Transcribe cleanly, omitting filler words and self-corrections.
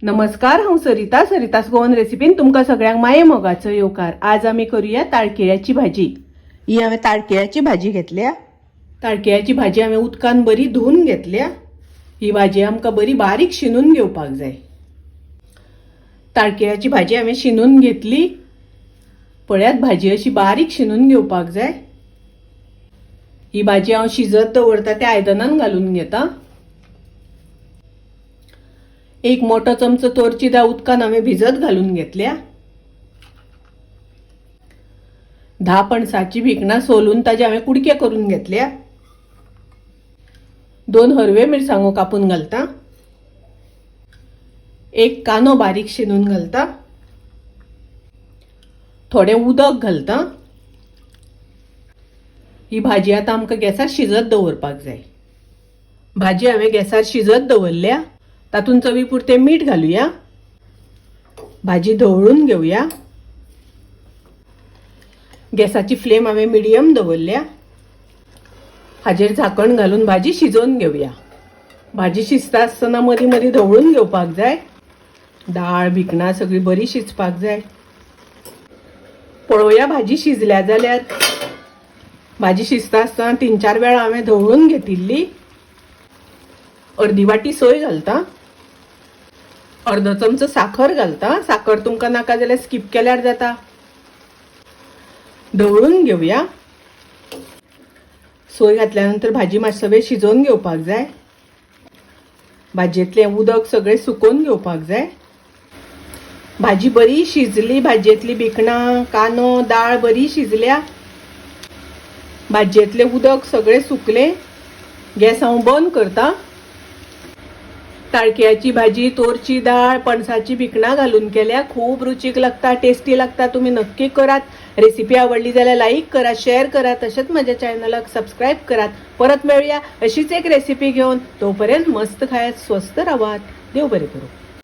नमस्कार, हांव सरिता सरितास गोवन रेसिपीन तुमकां सगळ्यांक माये मोगाचो येवकार। आज आमी करूया ताळकिळ्याची भाजी। ही हांवें ताळकिळ्याची भाजी घेतल्या। ताळकिळ्याची भाजी हांवें उदकान बरी धुवन घेतल्या। ही भाजी आमकां बरी बारीक शिनून घेवपाक जाय। ताळकिळ्याची भाजी हांवें शिनून घेतली। पळयात, भाजी अशी बारीक शिनून घेवपाक जाय। ही भाजी हांव शिजत दवरता त्या आयदनान घालून घेता। एक मोठो चमचो तोरची डाळ उदकान हांवें भिजत घालून घेतल्या। 10 पणसाची भिकणां सोलून ताजे हांवें कुडके करून घेतल्या। 2 हरवे मिरसांगो कापून घालता। एक कानो बारीक शिनून घालता। थोडे उदक घालता। ही भाजी आता आमकां गॅसार शिजत दवरपाक जाय। भाजी हांवें गॅसार शिजत दवरल्या। तातून चवी पुरते मीठ घालूया। भाजी ढवळून घेऊया। गॅसाची फ्लेम हांवें मिडियम दवरल्या। हाजेर झाकण घालून भाजी शिजोवन घेऊया। भाजी शिजता आसतना मदीं मदीं ढवळून घेवपाक जाय। डाळ भिकणां सगळी बरी शिजपाक जाय। पळोवया भाजी शिजल्या जाल्यार। भाजी शिजता आसतना 3-4 वेळा हांवें ढवळून घेतिल्ली। अर्दी वाटी सोय घालता। अर्धो चमचो साखर घालता। साखर तुमकां नाका जाल्यार स्किप केल्यार जाता। ढवळून घेऊया। सोय घातल्यानंतर भाजी मातसो वेळ शिजोवन घेवपाक जाय। भाजयेतलें उदक सगळें सुकोवन घेवपाक जाय। भाजी बरी शिजली। भाजयेतली भिकणां कानो दाळ बरी शिजल्या। भाजयेतलें उदक सगळें सुकलें। गॅस हांव बंद करता। ताळकिळ्याची भाजी तोरची डाळ पणसाची भिकणां घालून केल्या। खूब रुचीक लागता, टेस्टी लागता। तुम्ही नक्की करात। रेसिपी आवडली जाल्यार लाईक करा, शेअर करा, तसेच माझ्या चॅनलाक सबस्क्राईब करात। परत मिळूया अशीच एक रेसिपी घेऊन। तोपर्यंत मस्त खायत, स्वस्त राहात। देव बरे करू।